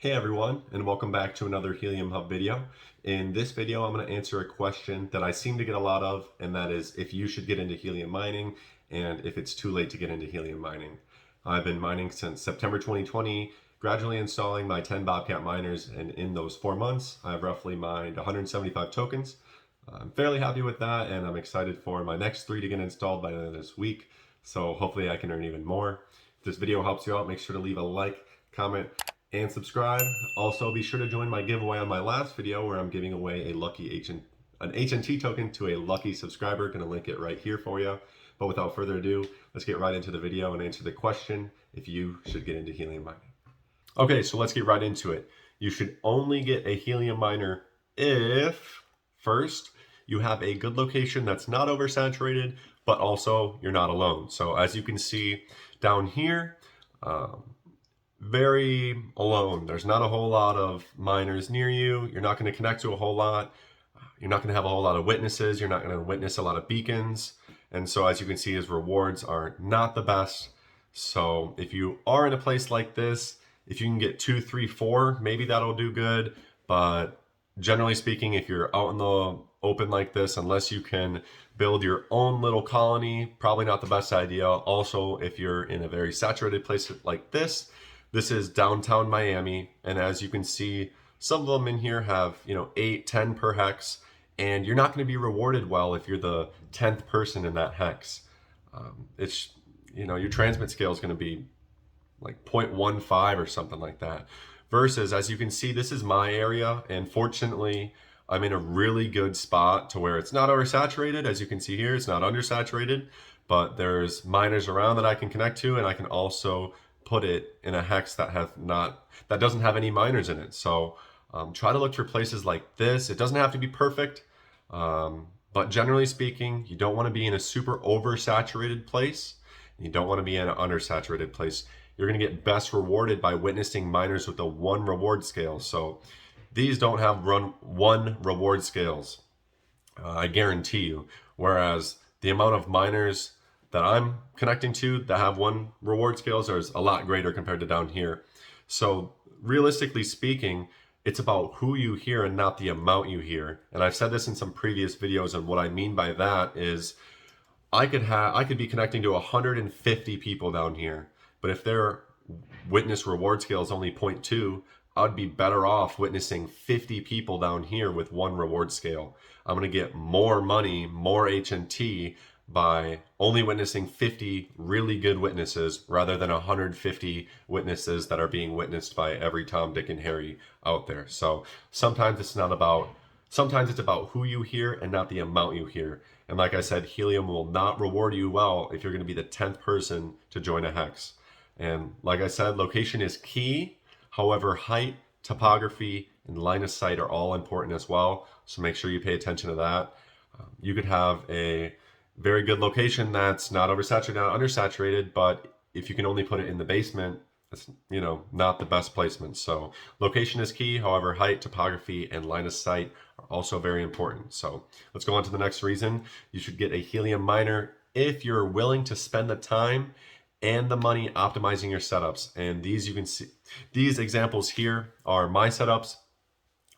Hey everyone, and welcome back to another Helium Hub video. In this video, I'm going to answer a question that I seem to get a lot of, and that is if you should get into helium mining and if it's too late to get into helium mining. I've been mining since September 2020, gradually installing my 10 Bobcat miners, and in those 4 months, I've roughly mined 175 tokens. I'm fairly happy with that, and I'm excited for my next 3 to get installed by the end of this week, so hopefully I can earn even more. If this video helps you out, make sure to leave a like, comment, and subscribe. Also, be sure to join my giveaway on my last video where I'm giving away an HNT token to a lucky subscriber. Gonna link it right here for you. But without further ado, let's get right into the video and answer the question if you should get into helium mining. Okay, so let's get right into it. You should only get a helium miner if, first, you have a good location that's not oversaturated, but also you're not alone. So as you can see down here, very alone. There's not a whole lot of miners near you. You're not going to connect to a whole lot. You're not going to have a whole lot of witnesses. You're not going to witness a lot of beacons. And so as you can see, his rewards are not the best. So if you are in a place like this, if you can get 2, 3, 4, maybe that'll do good. But generally speaking, if you're out in the open like this, unless you can build your own little colony, probably not the best idea. Also, if you're in a very saturated place like this is downtown Miami, and as you can see, some of them in here have 8, 10 per hex, and you're not going to be rewarded well if you're the 10th person in that hex. It's your transmit scale is going to be like 0.15 or something like that. Versus, as you can see, this is my area, and fortunately, I'm in a really good spot to where it's not oversaturated. As you can see here, it's not undersaturated, but there's miners around that I can connect to, and I can also put it in a hex that doesn't have any miners in it. So try to look for places like this. It doesn't have to be perfect, but generally speaking, you don't want to be in a super oversaturated place. And you don't want to be in an undersaturated place. You're going to get best rewarded by witnessing miners with a 1 reward scale. So these don't have 1 reward scales, I guarantee you. Whereas the amount of miners that I'm connecting to that have 1 reward scales is a lot greater compared to down here. So realistically speaking, it's about who you hear and not the amount you hear. And I've said this in some previous videos, and what I mean by that is I could be connecting to 150 people down here, but if their witness reward scale is only 0.2, I'd be better off witnessing 50 people down here with 1 reward scale. I'm going to get more money, more HNT by only witnessing 50 really good witnesses rather than 150 witnesses that are being witnessed by every Tom, Dick, and Harry out there. So sometimes it's about who you hear and not the amount you hear. And like I said, Helium will not reward you well if you're going to be the 10th person to join a hex. And like I said, location is key. However, height, topography, and line of sight are all important as well. So make sure you pay attention to that. You could have a very good location that's not oversaturated, not undersaturated, but if you can only put it in the basement, it's not the best placement. So location is key. However, height, topography, and line of sight are also very important. So let's go on to the next reason. You should get a helium miner if you're willing to spend the time and the money optimizing your setups. And these, you can see, these examples here are my setups.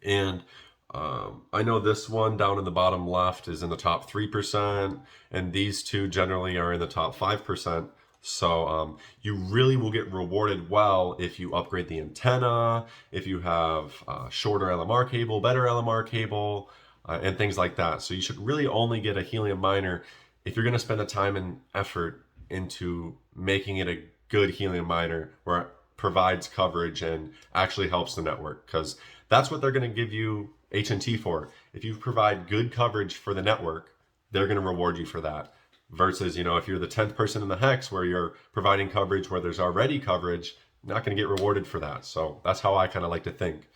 And I know this one down in the bottom left is in the top 3%, and these two generally are in the top 5%. So you really will get rewarded well if you upgrade the antenna, if you have shorter LMR cable, better LMR cable, and things like that. So you should really only get a helium miner if you're going to spend the time and effort into making it a good helium miner where it provides coverage and actually helps the network, because that's what they're going to give you HNT for. If you provide good coverage for the network, they're going to reward you for that. Versus, if you're the 10th person in the hex where you're providing coverage where there's already coverage, you're not going to get rewarded for that. So that's how I kind of like to think.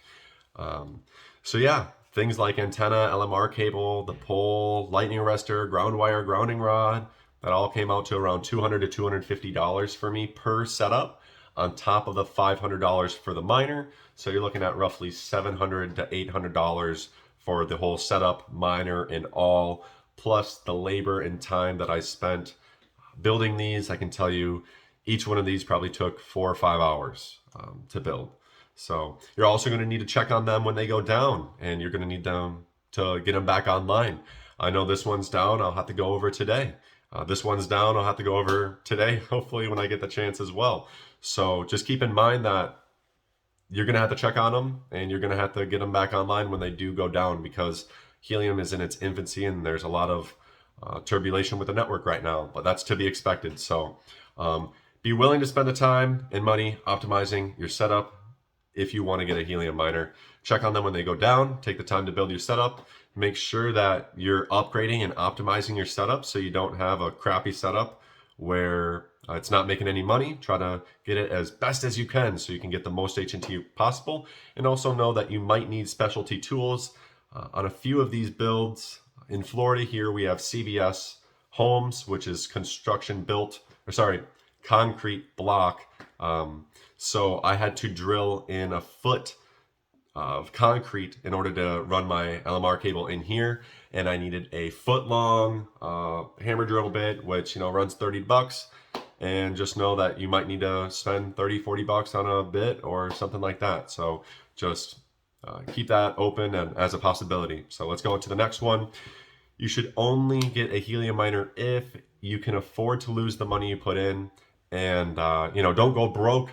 So yeah, things like antenna, LMR cable, the pole, lightning arrestor, ground wire, grounding rod, that all came out to around $200 to $250 for me per setup, on top of the $500 for the miner. So you're looking at roughly $700 to $800 for the whole setup, miner, and all, plus the labor and time that I spent building these. I can tell you each one of these probably took 4 or 5 hours to build. So you're also going to need to check on them when they go down, and you're going to need them to get them back online. I know this one's down. I'll have to go over today. This one's down. I'll have to go over today, hopefully when I get the chance as well. So just keep in mind that you're going to have to check on them, and you're going to have to get them back online when they do go down, because Helium is in its infancy and there's a lot of turbulation with the network right now, but that's to be expected. So be willing to spend the time and money optimizing your setup if you want to get a Helium miner. Check on them when they go down. Take the time to build your setup. Make sure that you're upgrading and optimizing your setup so you don't have a crappy setup where it's not making any money. Try to get it as best as you can so you can get the most H&T possible. And also know that you might need specialty tools on a few of these builds. In Florida here, we have CBS Homes, which is concrete block. So I had to drill in a foot of concrete in order to run my LMR cable in here, and I needed a foot long hammer drill bit, which runs $30. And just know that you might need to spend $30-40 on a bit or something like that. So just keep that open and as a possibility. So let's go into the next one. You should only get a Helium miner if you can afford to lose the money you put in, and don't go broke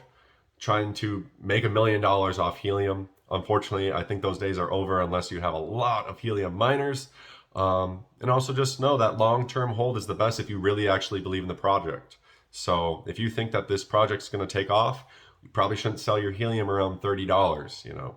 trying to make $1 million off Helium. Unfortunately, I think those days are over unless you have a lot of Helium miners. And also just know that long-term hold is the best if you really actually believe in the project. So if you think that this project's going to take off, you probably shouldn't sell your Helium around $30,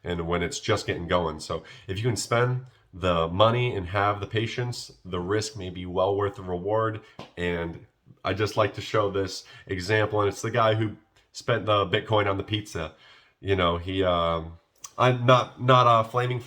and when it's just getting going. So if you can spend the money and have the patience, the risk may be well worth the reward. And I just like to show this example, and it's the guy who spent the Bitcoin on the pizza. I'm not flaming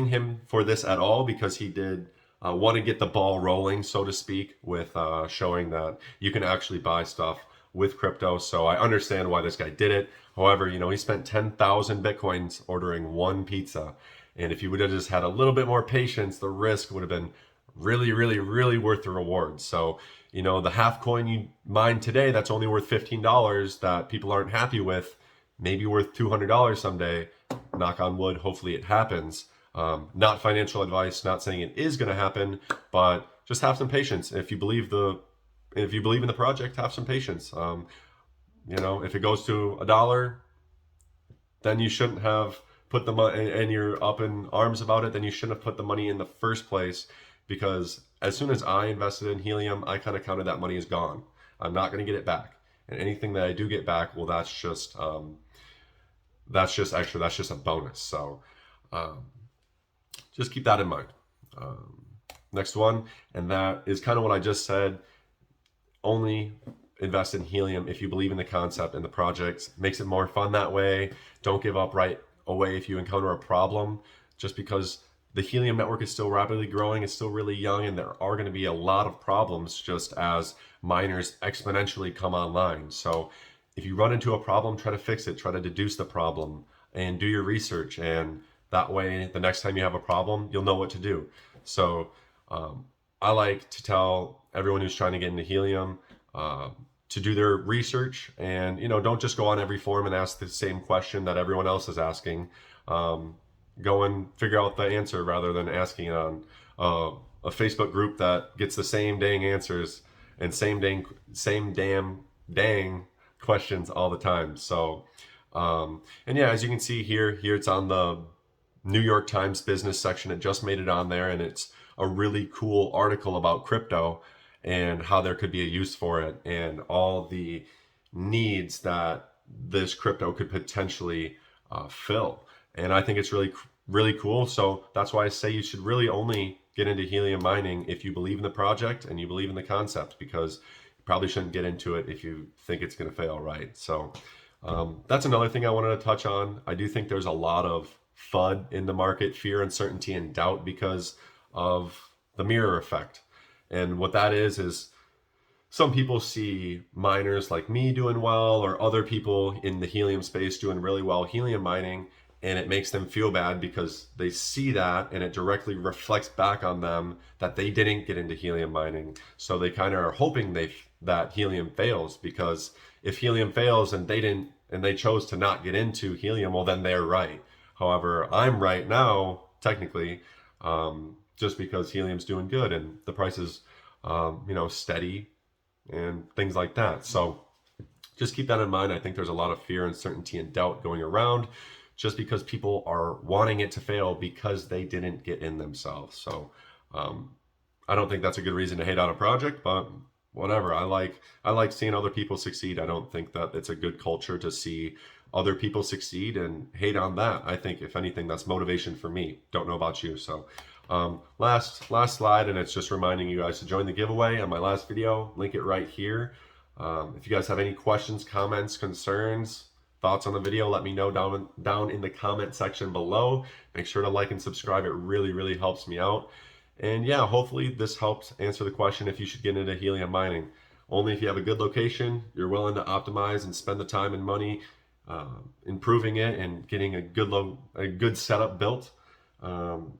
him for this at all, because he did want to get the ball rolling, so to speak, with showing that you can actually buy stuff with crypto. So I understand why this guy did it. However, he spent 10,000 Bitcoins ordering one pizza. And if you would have just had a little bit more patience, the risk would have been really, really, really worth the reward. So, the half coin you mine today that's only worth $15 that people aren't happy with, maybe worth $200 someday. Knock on wood, hopefully it happens. Not financial advice, not saying it is going to happen, but just have some patience. If you believe in the project, have some patience. If it goes to $1, then you shouldn't have put the money, and you're up in arms about it, then you shouldn't have put the money in the first place, because as soon as I invested in Helium, I kind of counted that money as gone. I'm not going to get it back. And anything that I do get back, well, that's just extra. That's just a bonus. So just keep that in mind. Next one, and that is kind of what I just said. Only invest in Helium if you believe in the concept and the project. Makes it more fun that way. Don't give up right away if you encounter a problem, just because the Helium network is still rapidly growing. It's still really young, and there are going to be a lot of problems just as miners exponentially come online. So if you run into a problem, try to fix it, try to deduce the problem, and do your research. And that way, the next time you have a problem, you'll know what to do. So I like to tell everyone who's trying to get into Helium to do their research, and don't just go on every forum and ask the same question that everyone else is asking. Go and figure out the answer rather than asking on a Facebook group that gets the same dang answers and same dang questions all the time. So and yeah, as you can see here it's on the New York Times business section. It just made it on there, and it's a really cool article about crypto and how there could be a use for it, and all the needs that this crypto could potentially fill. And I think it's really, really cool. So that's why I say you should really only get into Helium mining if you believe in the project and you believe in the concept, because you probably shouldn't get into it if you think it's going to fail, right? So that's another thing I wanted to touch on. I do think there's a lot of FUD in the market, fear, uncertainty, and doubt, because of the mirror effect. And what that is some people see miners like me doing well, or other people in the Helium space doing really well Helium mining, and it makes them feel bad because they see that, and it directly reflects back on them that they didn't get into Helium mining. So they kind of are hoping that Helium fails, because if Helium fails and and they chose to not get into helium, well, then they're right. However, I'm right now, technically, just because helium's doing good and the price is, steady and things like that. So just keep that in mind. I think there's a lot of fear, uncertainty, and doubt going around just because people are wanting it to fail because they didn't get in themselves. So I don't think that's a good reason to hate on a project, but whatever. I like seeing other people succeed. I don't think that it's a good culture to see other people succeed and hate on that. I think if anything, that's motivation for me. Don't know about you. So last slide, and it's just reminding you guys to join the giveaway on my last video. Link it right here. If you guys have any questions, comments, concerns, thoughts on the video, let me know down in the comment section below. Make sure to like and subscribe. It really helps me out. And yeah, hopefully this helps answer the question if you should get into helium mining. Only if you have a good location, you're willing to optimize and spend the time and money improving it and getting a good setup built.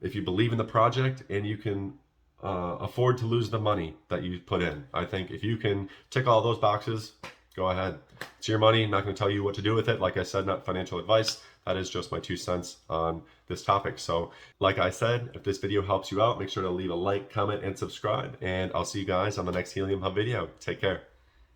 If you believe in the project and you can afford to lose the money that you put in. I think if you can tick all those boxes, go ahead. It's your money. I'm not going to tell you what to do with it. Like I said, not financial advice. That is just my 2 cents on this topic. So like I said, if this video helps you out, make sure to leave a like, comment, and subscribe. And I'll see you guys on the next Helium Hub video. Take care.